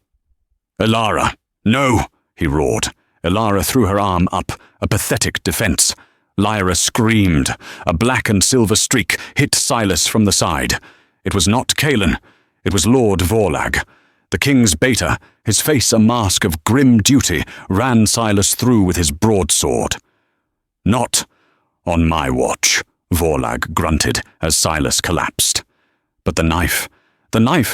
"Ilara, no!" he roared. Ilara threw her arm up, a pathetic defense. Lyra screamed. A black and silver streak hit Silas from the side. It was not Calen. It was Lord Vorlag. The king's beta, his face a mask of grim duty, ran Silas through with his broadsword. "Not on my watch," Vorlag grunted as Silas collapsed. But the knife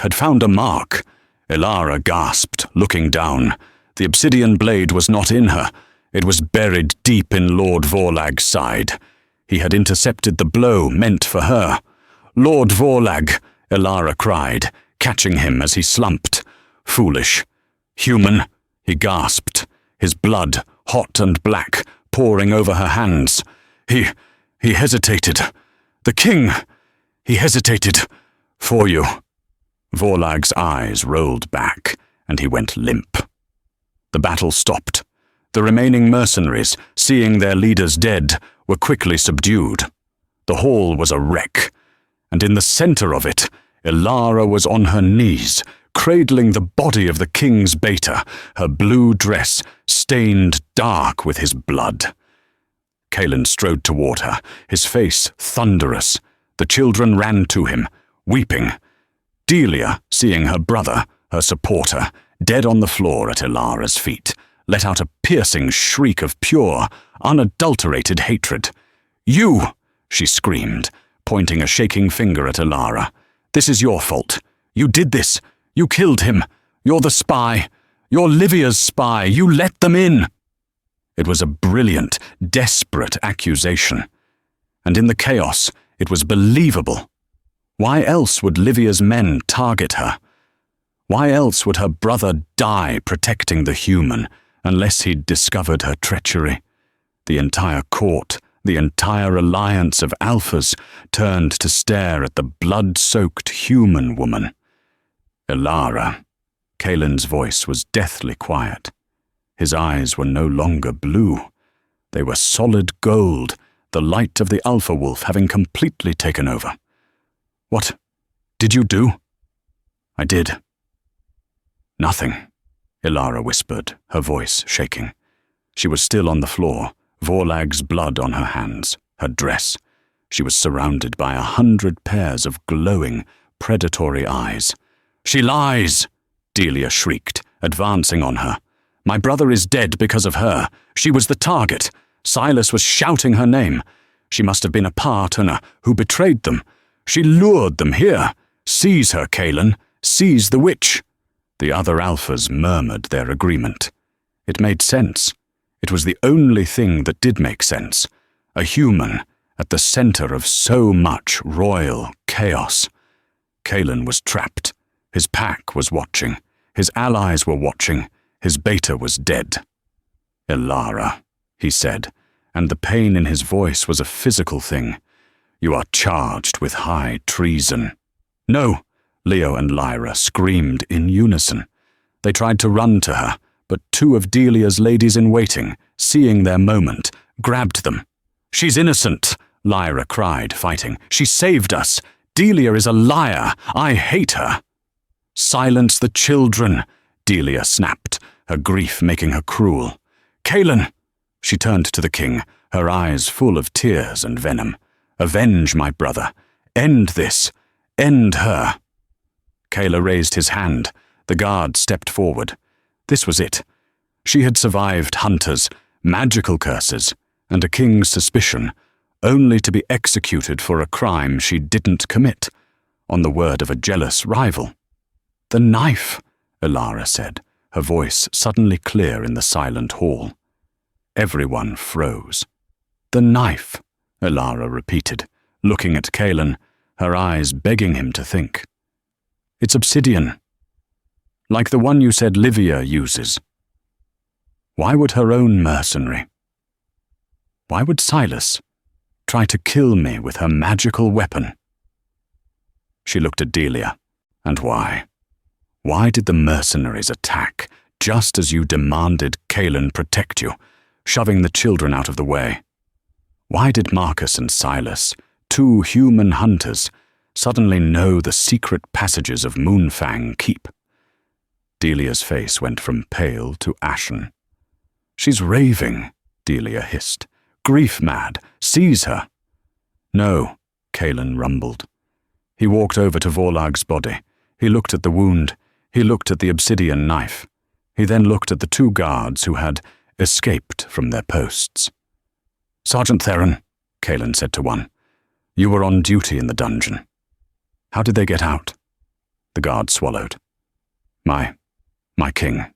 had found a mark. Ilara gasped, looking down. The obsidian blade was not in her. It was buried deep in Lord Vorlag's side. He had intercepted the blow meant for her. "Lord Vorlag," Ilara cried, catching him as he slumped. "Foolish. Human," he gasped, his blood, hot and black, pouring over her hands. He hesitated. "The king, he hesitated. For you." Vorlag's eyes rolled back, and he went limp. The battle stopped. The remaining mercenaries, seeing their leaders dead, were quickly subdued. The hall was a wreck, and in the center of it, Ilara was on her knees, cradling the body of the king's beta, her blue dress stained dark with his blood. Calen strode toward her, his face thunderous. The children ran to him, weeping. Delia, seeing her brother, her supporter, dead on the floor at Ilara's feet, let out a piercing shriek of pure, unadulterated hatred. "You!" she screamed, pointing a shaking finger at Ilara. "This is your fault. You did this. You killed him. You're the spy. You're Livia's spy. You let them in." It was a brilliant, desperate accusation. And in the chaos, it was believable. Why else would Livia's men target her? Why else would her brother die protecting the human, unless he'd discovered her treachery? The entire court, the entire alliance of alphas, turned to stare at the blood-soaked human woman. "Ilara." Calen's voice was deathly quiet. His eyes were no longer blue. They were solid gold, the light of the alpha wolf having completely taken over. "What did you do?" "I did." "Nothing," Ilara whispered, her voice shaking. She was still on the floor, Vorlag's blood on her hands, her dress. She was surrounded by 100 pairs of glowing, predatory eyes. "She lies!" Delia shrieked, advancing on her. "My brother is dead because of her. She was the target. Silas was shouting her name. She must have been a partoner who betrayed them. She lured them here. Seize her, Calen. Seize the witch." The other alphas murmured their agreement. It made sense. It was the only thing that did make sense. A human at the center of so much royal chaos. Calen was trapped. His pack was watching. His allies were watching. His beta was dead. "Ilara," he said, and the pain in his voice was a physical thing. "You are charged with high treason." "No!" Leo and Lyra screamed in unison. They tried to run to her, but 2 of Delia's ladies-in-waiting, seeing their moment, grabbed them. "She's innocent," Lyra cried, fighting. "She saved us. Delia is a liar. I hate her." "Silence the children," Delia snapped, her grief making her cruel. "Calen!" She turned to the king, her eyes full of tears and venom. "Avenge my brother. End this. End her." Kayla raised his hand. The guard stepped forward. This was it. She had survived hunters, magical curses, and a king's suspicion, only to be executed for a crime she didn't commit, on the word of a jealous rival. "The knife," Elara said, her voice suddenly clear in the silent hall. Everyone froze. "The knife," Elara repeated, looking at Calen, her eyes begging him to think. "It's obsidian. Like the one you said Livia uses. Why would her own mercenary? Why would Silas try to kill me with her magical weapon?" She looked at Delia. "And why? Why did the mercenaries attack just as you demanded Calen protect you, shoving the children out of the way? Why did Marcus and Silas, two human hunters, suddenly know the secret passages of Moonfang Keep?" Delia's face went from pale to ashen. "She's raving," Delia hissed. "Grief-mad. Seize her." "No," Calen rumbled. He walked over to Vorlag's body. He looked at the wound. He looked at the obsidian knife. He then looked at the two guards who had escaped from their posts. "Sergeant Theron," Calen said to one, "you were on duty in the dungeon. How did they get out?" The guard swallowed. My king.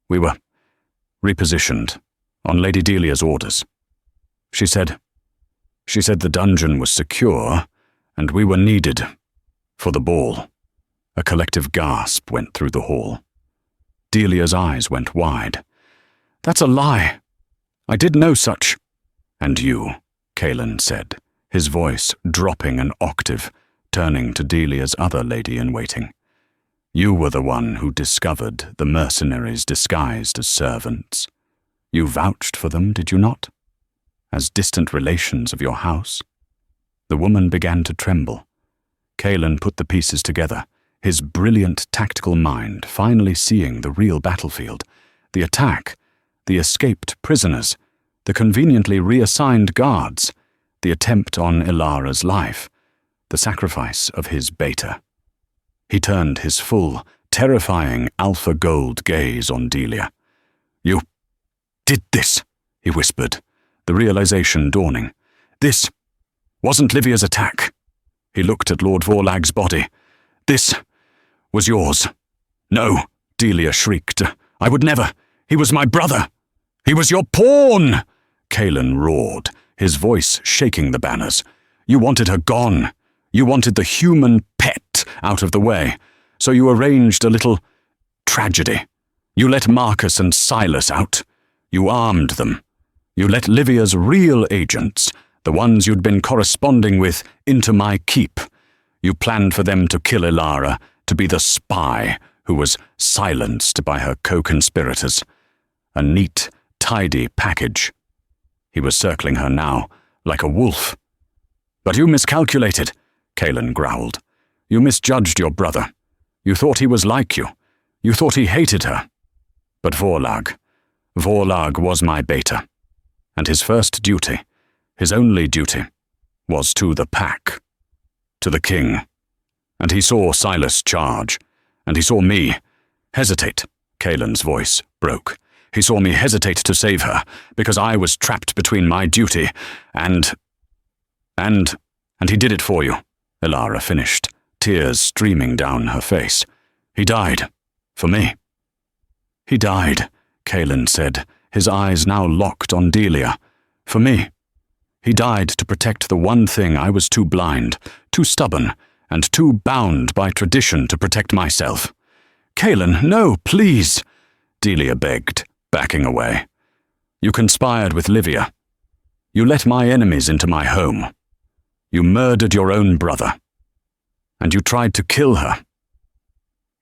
We were repositioned on Lady Delia's orders. She said the dungeon was secure and we were needed for the ball." A collective gasp went through the hall. Delia's eyes went wide. "That's a lie. I did no such." "And you," Calen said, his voice dropping an octave, turning to Delia's other lady-in-waiting. "You were the one who discovered the mercenaries disguised as servants. You vouched for them, did you not? As distant relations of your house?" The woman began to tremble. Calen put the pieces together, his brilliant tactical mind finally seeing the real battlefield, the attack, the escaped prisoners, the conveniently reassigned guards, the attempt on Elara's life, the sacrifice of his beta. He turned his full, terrifying alpha gold gaze on Delia. "You did this," he whispered, the realization dawning. "This wasn't Livia's attack." He looked at Lord Vorlag's body. "This was yours." "No," Delia shrieked. "I would never. He was my brother. He was your pawn!" Calen roared, his voice shaking the banners. "You wanted her gone. You wanted the human pet out of the way, so you arranged a little tragedy. You let Marcus and Silas out. You armed them. You let Livia's real agents, the ones you'd been corresponding with, into my keep. You planned for them to kill Elara, to be the spy who was silenced by her co-conspirators. A neat, tidy package." He was circling her now, like a wolf. "But you miscalculated," Calen growled. "You misjudged your brother. You thought he was like you. You thought he hated her. But Vorlag was my beta. And his first duty, his only duty, was to the pack, to the king. And he saw Silas charge, and he saw me hesitate." Calen's voice broke. "He saw me hesitate to save her, because I was trapped between my duty and he did it for you," Elara finished, tears streaming down her face. "He died. For me." "He died," Calen said, his eyes now locked on Delia. "For me. He died to protect the one thing I was too blind, too stubborn, and too bound by tradition to protect myself." "Calen, no, please," Delia begged, backing away. "You conspired with Livia. You let my enemies into my home. You murdered your own brother. And you tried to kill her."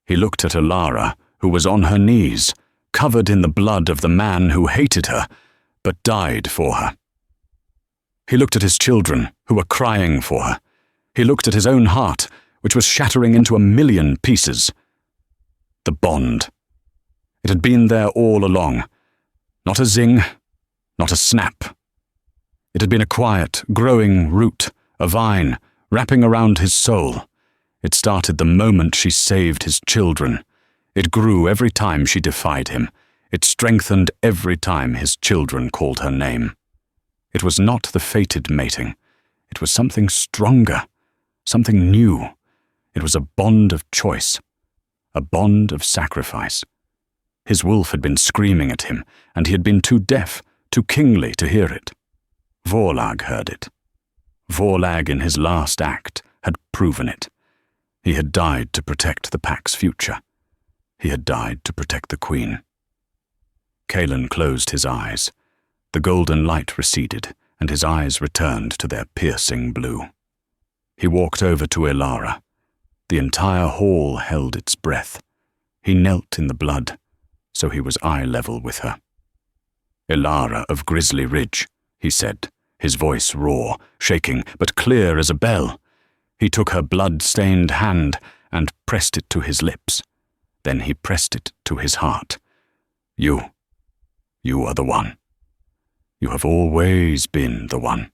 He looked at Elara, who was on her knees, covered in the blood of the man who hated her, but died for her. He looked at his children, who were crying for her. He looked at his own heart, which was shattering into a million pieces. The bond. It had been there all along. Not a zing, not a snap. It had been a quiet, growing root, a vine, wrapping around his soul. It started the moment she saved his children. It grew every time she defied him. It strengthened every time his children called her name. It was not the fated mating. It was something stronger, something new. It was a bond of choice, a bond of sacrifice. His wolf had been screaming at him, and he had been too deaf, too kingly to hear it. Vorlag heard it. Vorlag, in his last act, had proven it. He had died to protect the pack's future. He had died to protect the queen. Kaelin closed his eyes. The golden light receded, and his eyes returned to their piercing blue. He walked over to Elara. The entire hall held its breath. He knelt in the blood, so he was eye level with her. "Elara of Grizzly Ridge," he said, his voice raw, shaking, but clear as a bell. He took her blood-stained hand and pressed it to his lips. Then he pressed it to his heart. You are the one. You have always been the one."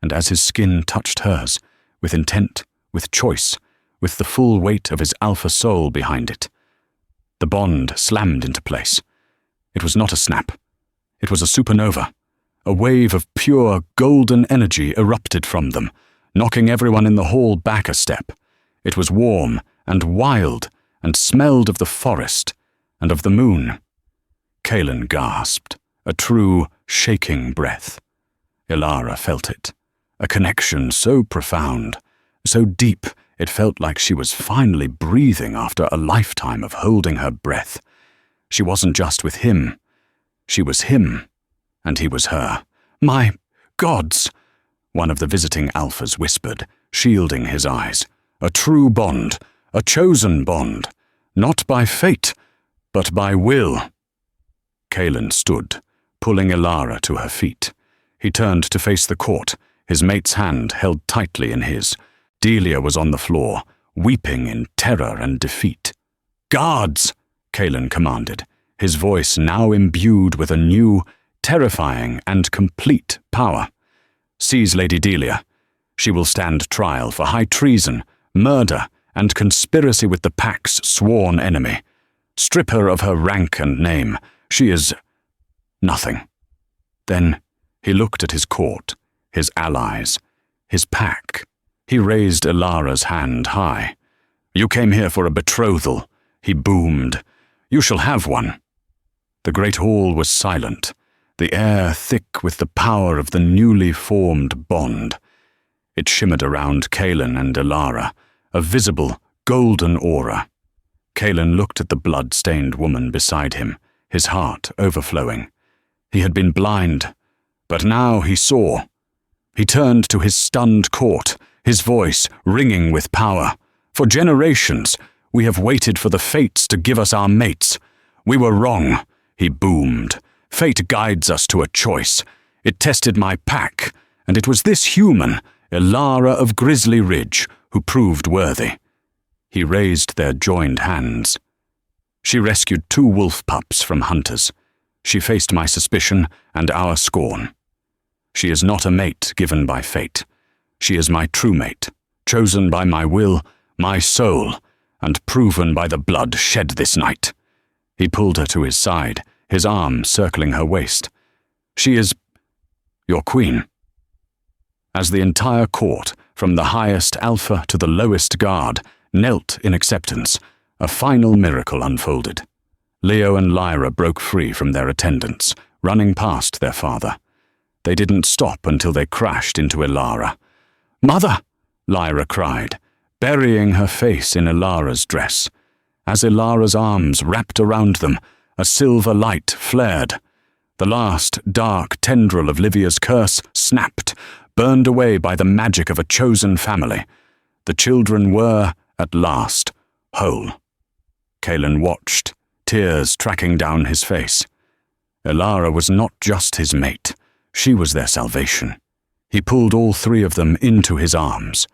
And as his skin touched hers, with intent, with choice, with the full weight of his alpha soul behind it, the bond slammed into place. It was not a snap. It was a supernova. A wave of pure golden energy erupted from them, knocking everyone in the hall back a step. It was warm and wild and smelled of the forest and of the moon. Kaelin gasped, a true, shaking breath. Elara felt it, a connection so profound, so deep it felt like she was finally breathing after a lifetime of holding her breath. She wasn't just with him. She was him, and he was her. "My gods!" one of the visiting alphas whispered, shielding his eyes. "A true bond, a chosen bond, not by fate, but by will." Kaelin stood, pulling Elara to her feet. He turned to face the court, his mate's hand held tightly in his. Delia was on the floor, weeping in terror and defeat. "Guards!" Kaelin commanded, his voice now imbued with a new, terrifying and complete power. "Seize Lady Delia. She will stand trial for high treason, murder, and conspiracy with the Pack's sworn enemy. Strip her of her rank and name. She is nothing." Then he looked at his court, his allies, his Pack. He raised Elara's hand high. "You came here for a betrothal," he boomed. "You shall have one." The great hall was silent, the air thick with the power of the newly formed bond. It shimmered around Kaelin and Elara, a visible, golden aura. Kaelin looked at the blood-stained woman beside him, his heart overflowing. He had been blind, but now he saw. He turned to his stunned court, his voice ringing with power. "For generations, we have waited for the fates to give us our mates. We were wrong," he boomed. "Fate guides us to a choice. It tested my Pack, and it was this human, Elara of Grizzly Ridge, who proved worthy." He raised their joined hands. "She rescued 2 wolf pups from hunters. She faced my suspicion and our scorn. She is not a mate given by fate. She is my true mate, chosen by my will, my soul, and proven by the blood shed this night." He pulled her to his side, his arm circling her waist. "She is your queen." As the entire court, from the highest alpha to the lowest guard, knelt in acceptance, a final miracle unfolded. Leo and Lyra broke free from their attendants, running past their father. They didn't stop until they crashed into Elara. "Mother!" Lyra cried, burying her face in Elara's dress. As Elara's arms wrapped around them, a silver light flared. The last dark tendril of Livia's curse snapped, burned away by the magic of a chosen family. The children were, at last, whole. Kaelin watched, tears tracking down his face. Elara was not just his mate. She was their salvation. He pulled all 3 of them into his arms.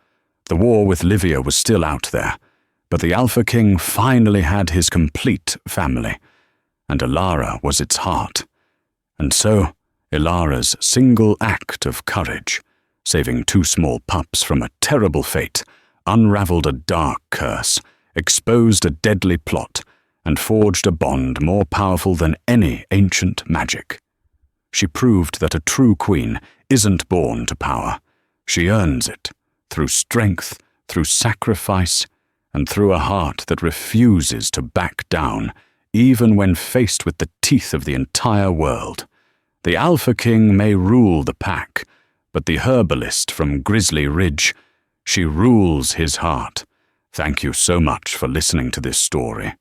The war with Livia was still out there, but the Alpha King finally had his complete family, and Elara was its heart. And so, Elara's single act of courage, saving 2 small pups from a terrible fate, unraveled a dark curse, exposed a deadly plot, and forged a bond more powerful than any ancient magic. She proved that a true queen isn't born to power. She earns it, through strength, through sacrifice, and through a heart that refuses to back down, even when faced with the teeth of the entire world. The Alpha King may rule the pack, but the herbalist from Grizzly Ridge, she rules his heart. Thank you so much for listening to this story.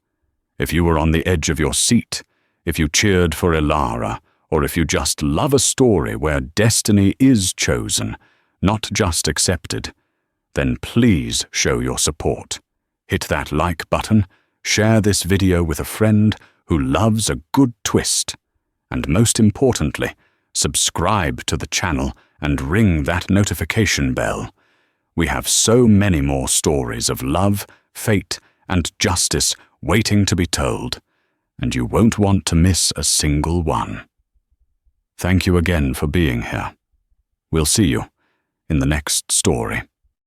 If you were on the edge of your seat, if you cheered for Ilara, or if you just love a story where destiny is chosen, not just accepted, then please show your support. Hit that like button, share this video with a friend who loves a good twist, and most importantly, subscribe to the channel and ring that notification bell. We have so many more stories of love, fate, and justice waiting to be told, and you won't want to miss a single one. Thank you again for being here. We'll see you in the next story.